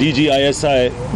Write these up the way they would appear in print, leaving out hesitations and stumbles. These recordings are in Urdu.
DG ISI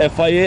FIA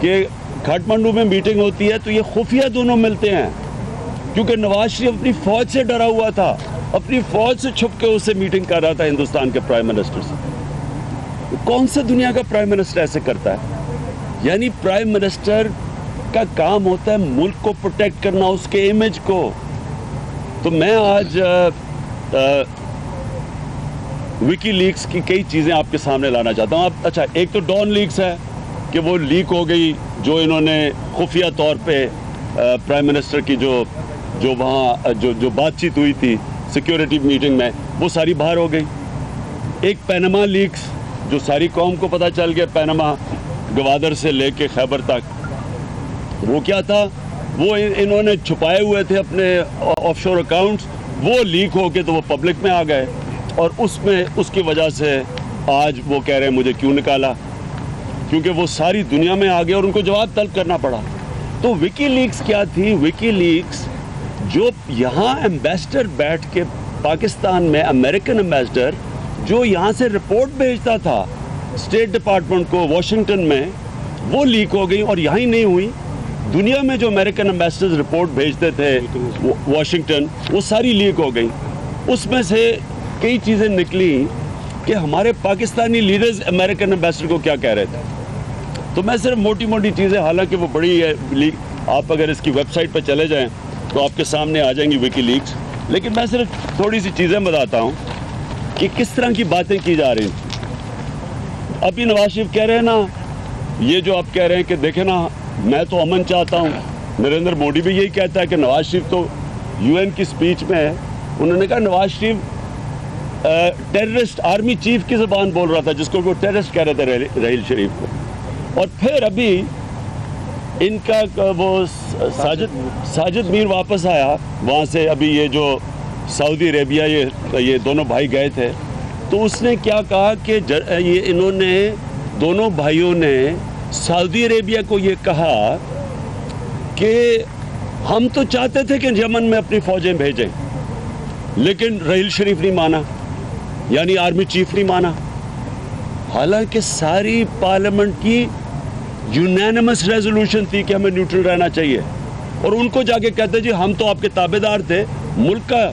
کہ کھاٹمنڈو میں میٹنگ ہوتی ہے تو یہ خفیہ دونوں ملتے ہیں، کیونکہ نواز شریف اپنی فوج سے ڈرا ہوا تھا، اپنی فوج سے چھپ کے اس سے میٹنگ کر رہا تھا ہندوستان کے پرائم منسٹر سے۔ کون سا دنیا کا پرائم منسٹر ایسے کرتا ہے؟ یعنی پرائم منسٹر کا کام ہوتا ہے ملک کو پروٹیکٹ کرنا، اس کے امیج کو۔ تو میں آج وکی لیکس کی کئی چیزیں آپ کے سامنے لانا چاہتا ہوں۔ اچھا، ایک تو ڈان لیکس ہے کہ وہ لیک ہو گئی، جو انہوں نے خفیہ طور پہ پرائم منسٹر کی جو وہاں جو بات چیت ہوئی تھی سیکیورٹی میٹنگ میں، وہ ساری باہر ہو گئی۔ ایک پینما لیکس جو ساری قوم کو پتہ چل گیا، پینما گوادر سے لے کے خیبر تک، وہ کیا تھا؟ وہ انہوں نے چھپائے ہوئے تھے اپنے آف شور اکاؤنٹس، وہ لیک ہو کے تو وہ پبلک میں آ گئے، اور اس کی وجہ سے آج وہ کہہ رہے ہیں مجھے کیوں نکالا، کیونکہ وہ ساری دنیا میں آ گئے اور ان کو جواب طلب کرنا پڑا۔ تو وکی لیکس کیا تھی؟ وکی لیکس جو یہاں ایمبیسڈر بیٹھ کے پاکستان میں، امریکن ایمبیسڈر جو یہاں سے رپورٹ بھیجتا تھا اسٹیٹ ڈپارٹمنٹ کو واشنگٹن میں، وہ لیک ہو گئی، اور یہاں ہی نہیں ہوئی، دنیا میں جو امریکن ایمبیسڈر رپورٹ بھیجتے تھے واشنگٹن، وہ ساری لیک ہو گئی۔ اس میں سے کئی چیزیں نکلی کہ ہمارے پاکستانی لیڈرز امریکن ایمبیسڈر کو کیا کہہ رہے تھے۔ تو میں صرف موٹی موٹی چیزیں، حالانکہ وہ بڑی ہے لیک، آپ اگر اس کی ویب سائٹ پہ چلے جائیں تو آپ کے سامنے آ جائیں گی وکی لیکس، لیکن میں صرف تھوڑی سی چیزیں بتاتا ہوں کہ کس طرح کی باتیں کی جا رہی ہیں۔ ابھی نواز شریف کہہ رہے ہیں نا، یہ جو آپ کہہ رہے ہیں کہ دیکھیں نا میں تو امن چاہتا ہوں، نریندر مودی بھی یہی کہتا ہے کہ نواز شریف تو UN کی سپیچ میں انہوں نے کہا Nawaz Sharif terrorist army chief کی زبان بول رہا تھا، جس کو وہ ٹیررسٹ کہہ رہے تھے رحیل شریف کو۔ اور پھر ابھی ان کا وہ ساجد میر واپس آیا وہاں سے، ابھی یہ جو سعودی عربیہ یہ دونوں بھائی گئے تھے، تو اس نے کیا کہا کہ یہ انہوں نے دونوں بھائیوں نے سعودی عربیہ کو یہ کہا کہ ہم تو چاہتے تھے کہ یمن میں اپنی فوجیں بھیجیں، لیکن رحیل شریف نہیں مانا، یعنی آرمی چیف نہیں مانا، حالانکہ ساری پارلیمنٹ کی یونینمس ریزولوشن تھی کہ ہمیں نیوٹرل رہنا چاہیے، اور ان کو جا کے کہتے جی ہم تو آپ کے تابع دار تھے۔ ملک کا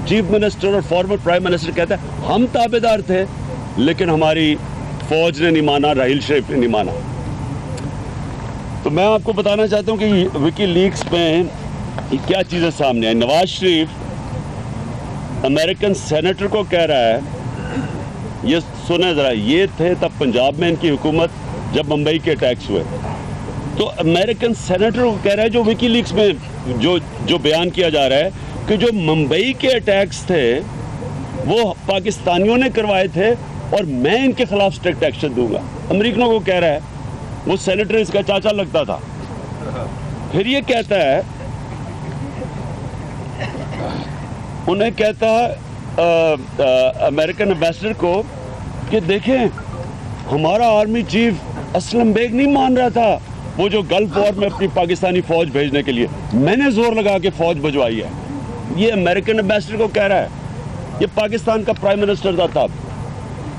چیف منسٹر اور فارمر پرائم منسٹر کہتا ہے ہم تابع دار تھے، لیکن ہماری فوج نے نہیں مانا، رحیل شریف نے نہیں مانا۔ تو میں آپ کو بتانا چاہتا ہوں کہ وکی لیکس میں کیا چیزیں سامنے آئی۔ نواز شریف امریکن سینیٹر کو کہہ رہا ہے، یہ سنیں ذرا، یہ تھے تب پنجاب میں ان کی حکومت جب ممبئی کے اٹیکس ہوئے، تو امریکن سینیٹر کو کہہ رہا ہے جو وکی لیکس میں جو بیان کیا جا رہا ہے کہ جو ممبئی کے اٹیکس تھے وہ پاکستانیوں نے کروائے تھے اور میں ان کے خلاف اسٹرکٹ ایکشن دوں گا۔ امریکنوں کو کہہ رہا ہے، وہ سینیٹر اس کا چاچا لگتا تھا۔ پھر یہ کہتا ہے، انہیں کہتا ہے امریکن ایمبیسڈر کو کہ دیکھیں ہمارا آرمی چیف اسلم بیگ نہیں مان رہا تھا وہ جو گلف وار میں اپنی پاکستانی فوج بھیجنے کے لیے، میں نے زور لگا کے فوج بھجوائی ہے۔ یہ امریکن ایمبیسڈر کو کہہ رہا ہے، یہ پاکستان کا پرائم منسٹر تھا تب،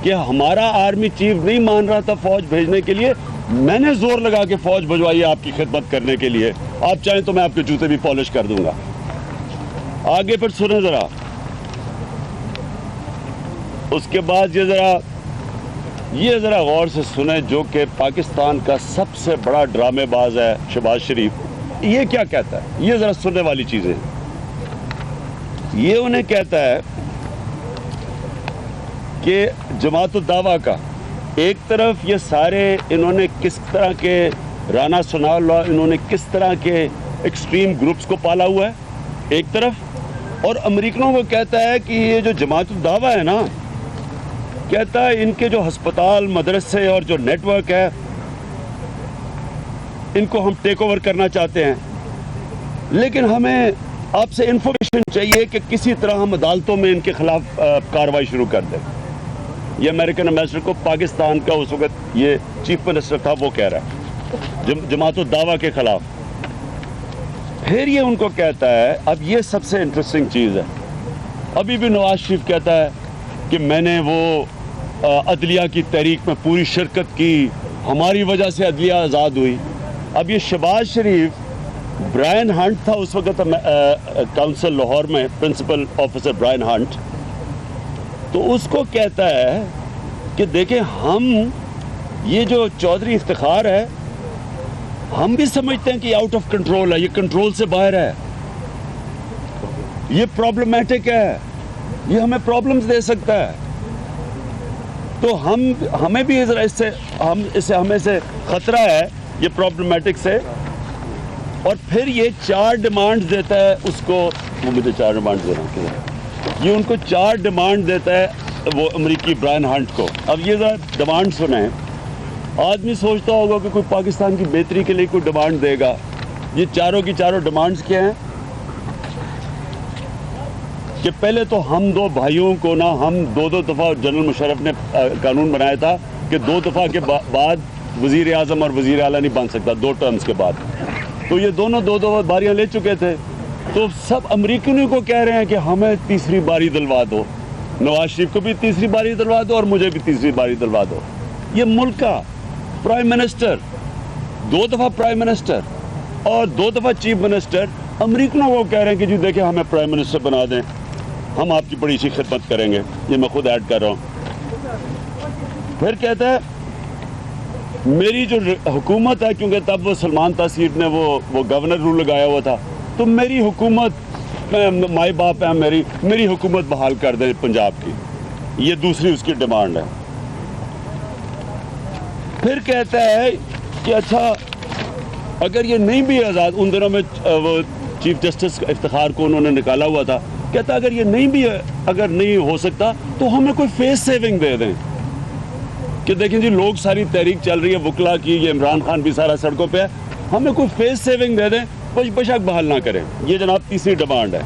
کہ ہمارا آرمی چیف نہیں مان رہا تھا فوج بھیجنے کے لیے، میں نے زور لگا کے فوج بھجوائی ہے آپ کی خدمت کرنے کے لیے، آپ چاہیں تو میں آپ کے جوتے بھی پالش کر دوں گا۔ آگے پھر سنیں ذرا، اس کے بعد یہ ذرا غور سے سنیں، جو کہ پاکستان کا سب سے بڑا ڈرامے باز ہے شہباز شریف، یہ کیا کہتا ہے، یہ ذرا سننے والی چیزیں۔ یہ انہیں کہتا ہے کہ جماعت الدعویٰ کا ایک طرف یہ سارے انہوں نے کس طرح کے رانا ثناء اللہ، انہوں نے کس طرح کے ایکسٹریم گروپس کو پالا ہوا ہے ایک طرف، اور امریکنوں کو کہتا ہے کہ یہ جو جماعت الدعویٰ ہے نا، کہتا ہے ان کے جو ہسپتال، مدرسے اور جو نیٹ ورک ہے ان کو ہم ٹیک اوور کرنا چاہتے ہیں، لیکن ہمیں آپ سے انفارمیشن چاہیے کہ کسی طرح ہم عدالتوں میں ان کے خلاف کارروائی شروع کر دیں۔ یہ امریکن ایمبیسڈر کو پاکستان کا اس وقت یہ چیف منسٹر تھا، وہ کہہ رہا ہے جماعت الدعویٰ کے خلاف۔ پھر یہ ان کو کہتا ہے، اب یہ سب سے انٹرسٹنگ چیز ہے، ابھی بھی نواز شریف کہتا ہے کہ میں نے وہ عدلیہ کی تحریک میں پوری شرکت کی، ہماری وجہ سے عدلیہ آزاد ہوئی۔ اب یہ شہباز شریف برائن ہنٹ تھا اس وقت کونسل لاہور میں، پرنسپل آفیسر برائن ہنٹ، تو اس کو کہتا ہے کہ دیکھیں ہم یہ جو چودھری افتخار ہے ہم بھی سمجھتے ہیں کہ یہ آؤٹ آف کنٹرول ہے، یہ کنٹرول سے باہر ہے، یہ پرابلمیٹک ہے، یہ ہمیں پرابلمز دے سکتا ہے، تو ہمیں بھی ہمیں سے خطرہ ہے یہ پرابلمیٹک سے. اور پھر یہ 4 ڈیمانڈ دیتا ہے اس کو، وہ مجھے 4 ڈیمانڈ دینا ہے، یہ ان کو 4 ڈیمانڈ دیتا ہے وہ امریکی برائن ہنٹ کو. اب یہ ذرا ڈیمانڈ سنیں. آدمی سوچتا ہوگا کہ کوئی پاکستان کی بہتری کے لیے کوئی ڈیمانڈ دے گا. یہ چاروں کی چاروں ڈیمانڈز کیا ہیں کہ پہلے تو ہم 2 بھائیوں کو نا، ہم 2 دفعہ جنرل مشرف نے قانون بنایا تھا کہ 2 دفعہ کے بعد وزیر اعظم اور وزیر اعلیٰ نہیں بن سکتا 2 ٹرمز کے بعد. تو یہ دونوں 2 دفعہ باریاں لے چکے تھے، تو سب امریکنوں کو کہہ رہے ہیں کہ ہمیں تیسری باری دلوا دو، نواز شریف کو بھی تیسری باری دلوا دو اور مجھے بھی تیسری باری دلوا دو. یہ ملک کا پرائم منسٹر، 2 دفعہ پرائم منسٹر اور 2 دفعہ چیف منسٹر، امریکنوں کو کہہ رہے ہیں کہ جی دیکھیں ہمیں پرائم منسٹر بنا دیں، ہم آپ کی بڑی سی خدمت کریں گے. یہ میں خود ایڈ کر رہا ہوں. پھر کہتا ہے میری جو حکومت ہے، کیونکہ تب وہ سلمان تاثیر نے وہ گورنر رول لگایا ہوا تھا، تو میری حکومت، مائی باپ ہے میری حکومت بحال کر دیں پنجاب کی. یہ دوسری اس کی ڈیمانڈ ہے. پھر کہتا ہے کہ اچھا اگر یہ نہیں بھی آزاد، ان دنوں میں وہ چیف جسٹس افتخار کو انہوں نے نکالا ہوا تھا، کہتا اگر یہ نہیں بھی اگر نہیں ہو سکتا تو ہمیں کوئی فیس سیونگ دے دیں کہ دیکھیں جی لوگ ساری تحریک چل رہی ہے وکلا کی، یہ عمران خان بھی سارا سڑکوں پہ ہے، ہمیں کوئی فیس سیونگ دے دیں، کوئی بشک بحال نہ کریں. یہ جناب تیسری ڈیمانڈ ہے.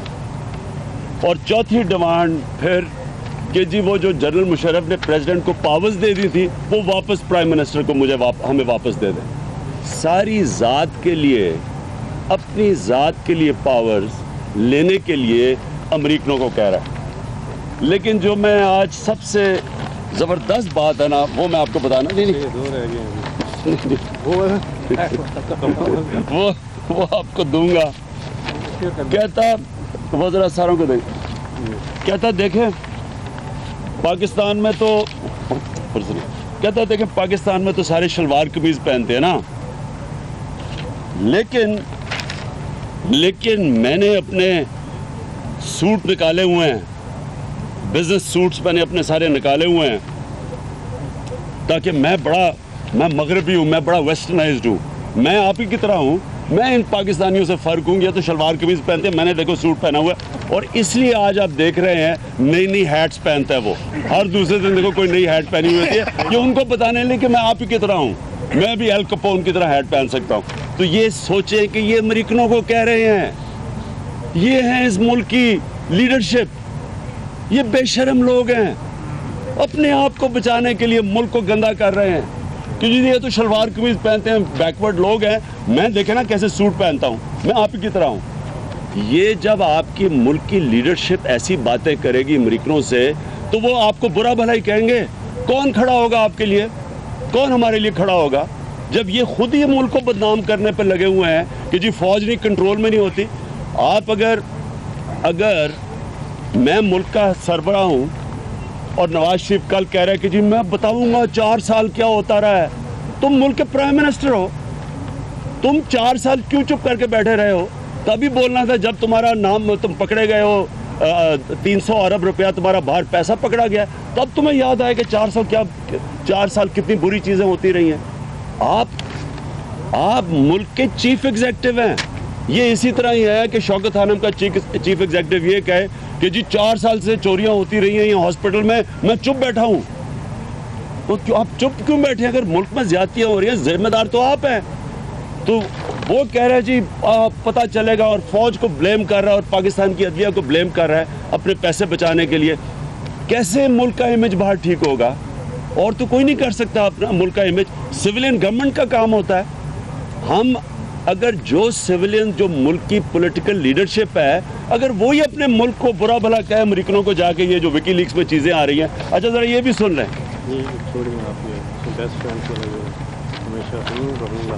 اور چوتھی ڈیمانڈ پھر کہ جی وہ جو جنرل مشرف نے پریزیڈنٹ کو پاورز دے دی تھی وہ واپس پرائم منسٹر کو ہمیں واپس دے دیں. ساری ذات کے لیے، اپنی ذات کے لیے پاورز لینے کے لیے امریکنوں کو کہہ رہا ہے. لیکن جو میں آج سب سے زبردست بات ہے نا وہ میں آپ کو بتانا وہ آپ کو دوں گا. کہتا وہ ذرا ساروں کو دیں، کہتا دیکھیں پاکستان میں تو پاکستان میں تو سارے شلوار قمیض پہنتے ہیں نا، لیکن میں نے اپنے سوٹ نکالے ہوئے ہیں، بزنس سوٹس میں نے اپنے سارے نکالے ہوئے ہیں تاکہ میں مغربی ہوں، میں بڑا ویسٹرنائزڈ ہوں، میں آپ ہی کی طرح ہوں، میں ان پاکستانیوں سے فرق ہوں. یہ تو شلوار قمیض پہنتے ہیں، میں نے دیکھو سوٹ پہنا ہوا ہے. اور اس لیے آج آپ دیکھ رہے ہیں نئی ہیٹس پہنتا ہے وہ، ہر دوسرے دن دیکھو کوئی نئی ہیٹ پہنی ہوئی ہوتی ہے، یہ ان کو بتانے لیں کہ میں آپ ہی کی طرح ہوں، میں بھی ایل کپون کی طرح ہیٹ پہن سکتا ہوں. تو یہ سوچیں کہ یہ امریکنوں کو کہہ رہے ہیں، یہ ہیں اس ملک کی لیڈرشپ، یہ بے شرم لوگ ہیں، اپنے آپ کو بچانے کے لیے ملک کو گندا کر رہے ہیں کہ جی یہ تو شلوار قمیض پہنتے ہیں، بیکورڈ لوگ ہیں، میں دیکھیں نا کیسے سوٹ پہنتا ہوں، میں آپ ہی کی طرح ہوں. یہ جب آپ کی ملک کی لیڈرشپ ایسی باتیں کرے گی امریکنوں سے تو وہ آپ کو برا بھلا ہی کہیں گے. کون کھڑا ہوگا آپ کے لیے؟ کون ہمارے لیے کھڑا ہوگا جب یہ خود ہی ملک کو بدنام کرنے پہ لگے ہوئے ہیں کہ جی فوج نہیں کنٹرول میں نہیں ہوتی. آپ اگر میں ملک کا سربراہ ہوں اور نواز شریف کل کہہ رہا ہے کہ جی میں بتاؤں گا 4 سال کیا ہوتا رہا ہے، تم ملک کے پرائم منسٹر ہو، تم 4 سال کیوں چپ کر کے بیٹھے رہے ہو؟ تبھی بولنا تھا جب تمہارا نام تم پکڑے گئے ہو، 300 ارب روپیہ تمہارا باہر پیسہ پکڑا گیا، تب تمہیں یاد آئے کہ 4 سال کتنی بری چیزیں ہوتی رہی ہیں. آپ ملک کے چیف ایگزیکٹو ہیں. یہ اسی طرح ہی ہے کہ شوکت خانم کا چیف ایگزیکٹو یہ کہے کہ جی 4 سال سے چوریاں ہوتی رہی ہیں یہ ہاسپٹل میں چپ بیٹھا ہوں. تو آپ چپ کیوں بیٹھے ہیں؟ اگر ملک میں زیادتیاں ہو رہی ہیں ذمہ دار تو آپ ہیں. تو وہ کہہ رہے ہیں جی پتہ چلے گا، اور فوج کو بلیم کر رہا ہے اور پاکستان کی عدلیہ کو بلیم کر رہا ہے اپنے پیسے بچانے کے لیے. کیسے ملک کا امیج باہر ٹھیک ہوگا؟ اور تو کوئی نہیں کر سکتا اپنا ملک کا امیج. سویلین گورنمنٹ کا کام ہوتا ہے. ہم اگر جو سویلین جو ملک کی پولیٹیکل لیڈرشپ ہے اگر وہی اپنے ملک کو برا بھلا کہے امریکنوں کو جا کے، یہ جو وکی لیکس میں چیزیں آ رہی ہیں. اچھا ذرا یہ بھی سن لیں. بیسٹ فرینڈ ہمیشہ رہوں گا.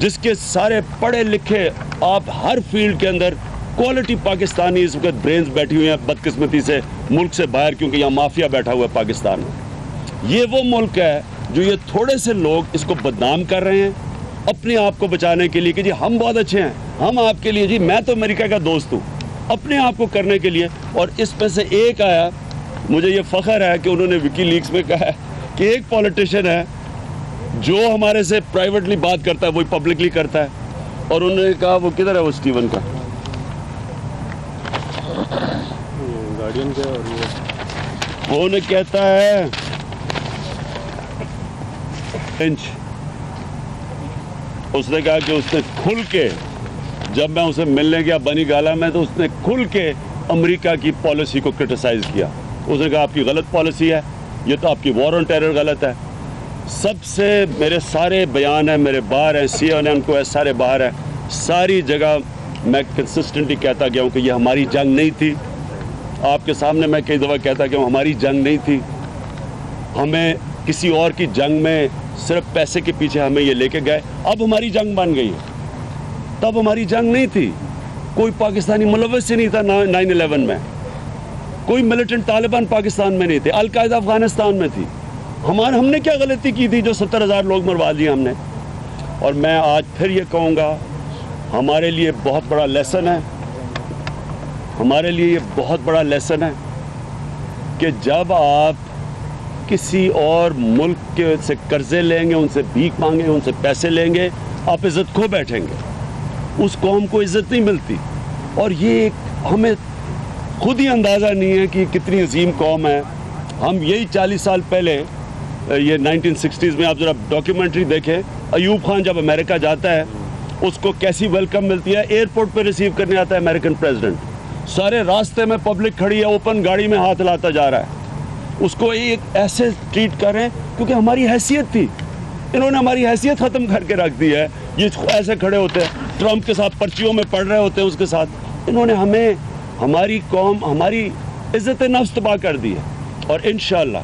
جس کے سارے پڑھے لکھے آپ ہر فیلڈ کے اندر کوالٹی پاکستانی اس وقت برینز بیٹھی ہوئی ہیں بدقسمتی سے ملک سے باہر، کیونکہ یہاں مافیا بیٹھا ہوا ہے پاکستان میں. یہ وہ ملک ہے جو یہ تھوڑے سے لوگ اس کو بدنام کر رہے ہیں اپنے آپ کو بچانے کے لیے کہ جی ہم بہت اچھے ہیں، ہم آپ کے لیے، جی میں تو امریکہ کا دوست ہوں، اپنے آپ کو کرنے کے لیے. اور اس میں سے ایک آیا، مجھے یہ فخر ہے کہ انہوں نے وکی لیکس میں کہا ہے کہ ایک پولیٹیشین ہے جو ہمارے سے پرائیویٹلی بات کرتا ہے وہی پبلکلی کرتا ہے. اور انہوں نے کہا وہ کدھر ہے وہ اسٹیون کا گارڈین کے، اور وہ انہیں کہتا ہے اس نے کہا کہ اس نے کھل کے، جب میں اسے ملنے گیا بنی گالا میں، تو اس نے کھل کے امریکہ کی پالیسی کو کرٹیسائز کیا. اس نے کہا آپ کی غلط پالیسی ہے، یہ تو آپ کی وار آن ٹیرر غلط ہے. سب سے میرے سارے بیان ہیں، میرے باہر ہیں، CNN کو ہے، سارے باہر ہیں، ساری جگہ میں کنسسٹنٹلی کہتا گیا ہوں کہ یہ ہماری جنگ نہیں تھی. آپ کے سامنے میں کئی دفعہ کہتا کہ ہماری جنگ نہیں تھی، ہمیں کسی اور کی جنگ میں صرف پیسے کے پیچھے ہمیں یہ لے کے گئے، اب ہماری جنگ بن گئی ہے. تب ہماری جنگ نہیں تھی، کوئی پاکستانی ملوث سے نہیں تھا 9/11 میں، کوئی ملیٹنٹ طالبان پاکستان میں نہیں تھے، القاعدہ افغانستان میں تھی. ہم نے کیا غلطی کی تھی جو 70,000 لوگ مروا دیے ہم نے. اور میں آج پھر یہ کہوں گا، ہمارے لیے بہت بڑا لیسن ہے، ہمارے لیے یہ بہت بڑا لیسن ہے کہ جب آپ کسی اور ملک کے سے قرضے لیں گے، ان سے بھیک مانگیں گے، ان سے پیسے لیں گے، آپ عزت کھو بیٹھیں گے. اس قوم کو عزت نہیں ملتی. اور یہ ہمیں خود ہی اندازہ نہیں ہے کہ یہ کتنی عظیم قوم ہے. ہم یہی 40 سال پہلے، یہ 1960s میں آپ ذرا ڈاکیومنٹری دیکھیں، ایوب خان جب امریکہ جاتا ہے اس کو کیسی ویلکم ملتی ہے. ایئرپورٹ پہ ریسیو کرنے آتا ہے امریکن پریزیڈنٹ، سارے راستے میں پبلک کھڑی ہے، اوپن گاڑی میں ہاتھ لاتا جا رہا ہے. اس کو ایک ایسے ٹریٹ کر رہے ہیں کیونکہ ہماری حیثیت تھی. انہوں نے ہماری حیثیت ختم کر کے رکھ دی ہے. یہ ایسے کھڑے ہوتے ہیں ٹرمپ کے ساتھ، پرچیوں میں پڑھ رہے ہوتے ہیں اس کے ساتھ. انہوں نے ہمیں، ہماری قوم، ہماری عزت نفس تباہ کر دی ہے. اور انشاءاللہ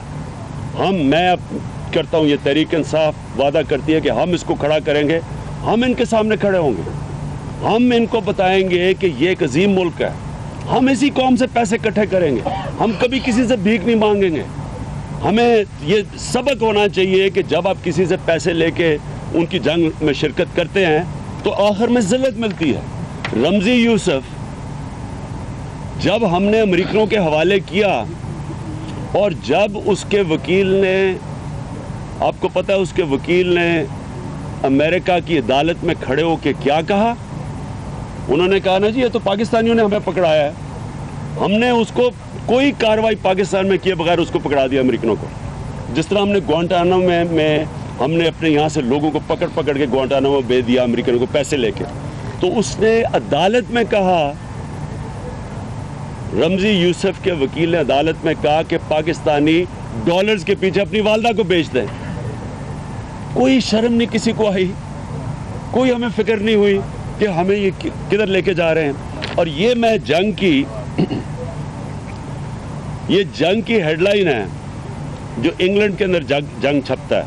میں اب کرتا ہوں، یہ تحریک انصاف وعدہ کرتی ہے کہ ہم اس کو کھڑا کریں گے. ہم ان کے سامنے کھڑے ہوں گے، ہم ان کو بتائیں گے کہ یہ ایک عظیم ملک ہے. ہم اسی قوم سے پیسے اکٹھے کریں گے، ہم کبھی کسی سے بھیک نہیں مانگیں گے. ہمیں یہ سبق ہونا چاہیے کہ جب آپ کسی سے پیسے لے کے ان کی جنگ میں شرکت کرتے ہیں تو آخر میں ذلت ملتی ہے. رمزی یوسف جب ہم نے امریکنوں کے حوالے کیا اور جب اس کے وکیل نے، آپ کو پتہ ہے اس کے وکیل نے امریکہ کی عدالت میں کھڑے ہو کے کیا کہا؟ انہوں نے کہا نا جی یہ تو پاکستانیوں نے ہمیں پکڑایا ہے، ہم نے اس کو کوئی کارروائی پاکستان میں کیے بغیر اس کو پکڑا دیا امریکنوں کو. جس طرح ہم نے گوانٹانامو میں ہم نے اپنے یہاں سے لوگوں کو پکڑ کے گوانٹانامو بھیج دیا امریکنوں کو پیسے لے کے. تو اس نے عدالت میں کہا، رمزی یوسف کے وکیل نے عدالت میں کہا کہ پاکستانی ڈالرز کے پیچھے اپنی والدہ کو بیچ دیں. کوئی شرم نہیں کسی کو آئی، کوئی ہمیں فکر نہیں ہوئی کہ ہمیں یہ کدھر لے کے جا رہے ہیں. اور یہ میں یہ جنگ کی ہیڈ لائن ہے جو انگلینڈ کے اندر جنگ چھپتا ہے.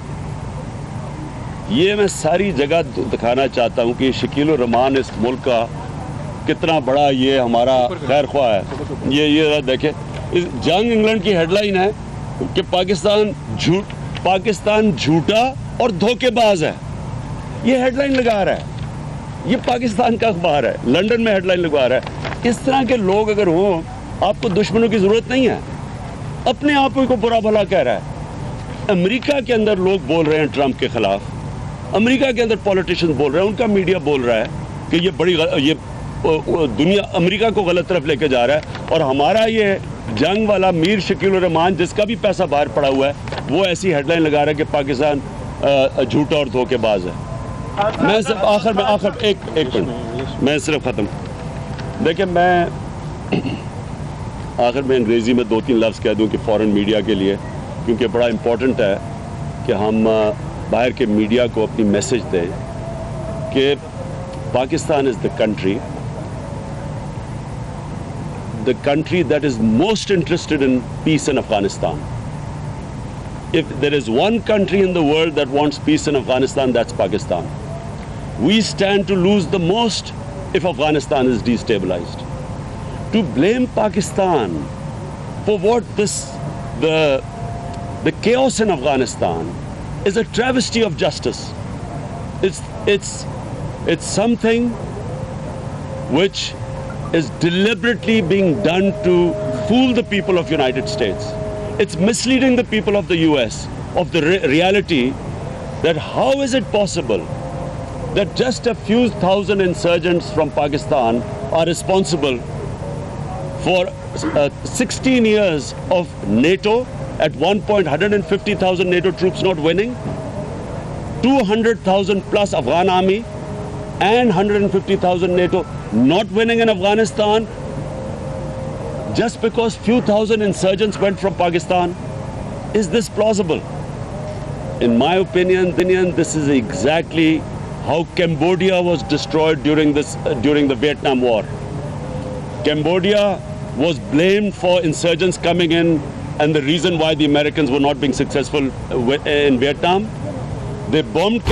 یہ میں ساری جگہ دکھانا چاہتا ہوں کہ شکیل الرحمان اس ملک کا کتنا بڑا یہ ہمارا خیر خواہ ہے. یہ دیکھیں، جنگ انگلینڈ کی ہیڈ لائن ہے کہ پاکستان جھوٹا اور دھوکے باز ہے. یہ ہیڈ لائن لگا رہا ہے، یہ پاکستان کا اخبار ہے، لنڈن میں ہیڈ لائن لگوا رہا ہے. اس طرح کے لوگ اگر ہوں، آپ کو دشمنوں کی ضرورت نہیں ہے. اپنے آپ کو برا بھلا کہہ رہا ہے. امریکہ کے اندر لوگ بول رہے ہیں ٹرمپ کے خلاف، امریکہ کے اندر پولیٹیشین بول رہے ہیں، ان کا میڈیا بول رہا ہے کہ یہ دنیا امریکہ کو غلط طرف لے کے جا رہا ہے. اور ہمارا یہ جنگ والا میر شکیل الرحمان جس کا بھی پیسہ باہر پڑا ہوا ہے، وہ ایسی ہیڈ لائن لگا رہا ہے کہ پاکستان جھوٹا اور دھوکے باز ہے. میں صرف آخر ایک منٹ میں صرف ختم دیکھیں، میں آخر میں انگریزی میں 2-3 لفظ کہہ دوں کہ فورن میڈیا کے لیے، کیونکہ بڑا امپورٹنٹ ہے کہ ہم باہر کے میڈیا کو اپنی میسج دیں کہ پاکستان از the country that is most interested in peace in Afghanistan. If there is one country in the world that wants peace in Afghanistan, that's Pakistan. we stand to lose the most if Afghanistan is destabilized. To blame Pakistan for what the chaos in Afghanistan is a travesty of justice. It's something which is deliberately being done to fool the people of United States. It's misleading the people of the US of the reality that how is it possible that just a few thousand insurgents from Pakistan are responsible for 16 years of NATO, at one point 150,000 NATO troops not winning, 200,000 plus Afghan army, and 150,000 NATO not winning in Afghanistan just because few thousand insurgents went from Pakistan? Is this plausible? In my opinion, this is exactly how Cambodia was destroyed during the Vietnam War. Cambodia was blamed for insurgents coming in, and the reason why the Americans were not being successful in Vietnam, they bombed